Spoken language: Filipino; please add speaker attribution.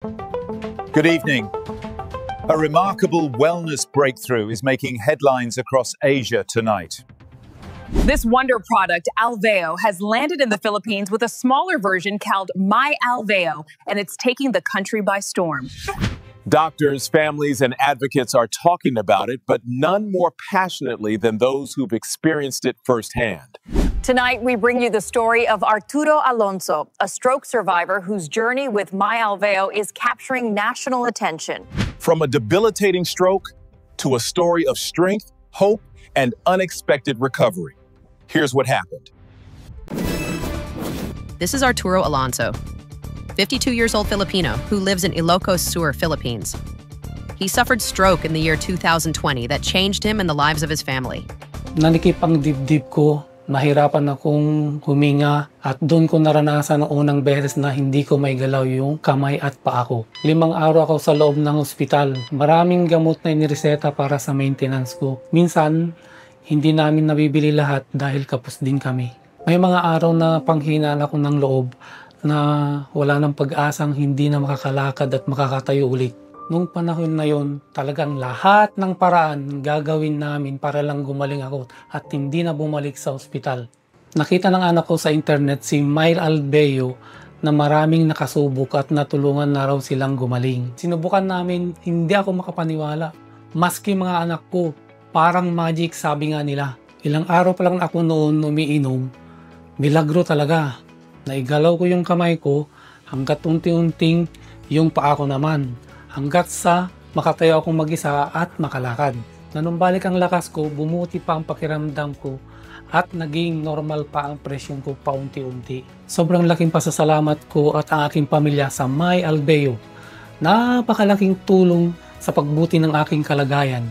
Speaker 1: Good evening. A remarkable wellness breakthrough is making headlines across Asia tonight.
Speaker 2: This wonder product, Alveo, has landed in the Philippines with a smaller version called My Alveo, and it's taking the country by storm.
Speaker 3: Doctors, families, and advocates are talking about it, but none more passionately than those who've experienced it firsthand.
Speaker 4: Tonight, we bring you the story of Arturo Alonso, a stroke survivor whose journey with My Alveo is capturing national attention.
Speaker 3: From a debilitating stroke to a story of strength, hope, and unexpected recovery. Here's what happened.
Speaker 5: This is Arturo Alonso, 52 years old Filipino who lives in Ilocos Sur, Philippines. He suffered stroke in the year 2020 that changed him and the lives of his family.
Speaker 6: Nanikip ang dibdib ko, nahirapan akong huminga at doon ko naranasan ang unang beses na hindi ko may galaw yung kamay at paa ko. 5 araw ako sa loob ng ospital. Maraming gamot na inireseta para sa maintenance ko. Minsan, hindi namin nabibili lahat dahil kapos din kami. May mga araw na panghinaan ako ng loob na wala ng pag-asang hindi na makakalakad at makakatayo ulit. Nung panahon na yon, talagang lahat ng paraan gagawin namin para lang gumaling ako at hindi na bumalik sa ospital. Nakita ng anak ko sa internet si My Alveo na maraming nakasubok at natulungan na raw silang gumaling. Sinubukan namin, hindi ako makapaniwala. Maski mga anak ko, parang magic sabi nga nila. Ilang araw pa lang ako noon umiinom, milagro talaga. Naigalaw ko yung kamay ko hanggat unti-unting yung paa ko naman. Hanggat sa makatayo akong mag-isa at makalakad. Nanumbalik ang lakas ko, bumuti pa ang pakiramdam ko at naging normal pa ang presyon ko paunti-unti. Sobrang laking pasasalamat ko at ang aking pamilya sa My Alveo. Napakalaking tulong sa pagbuti ng aking kalagayan.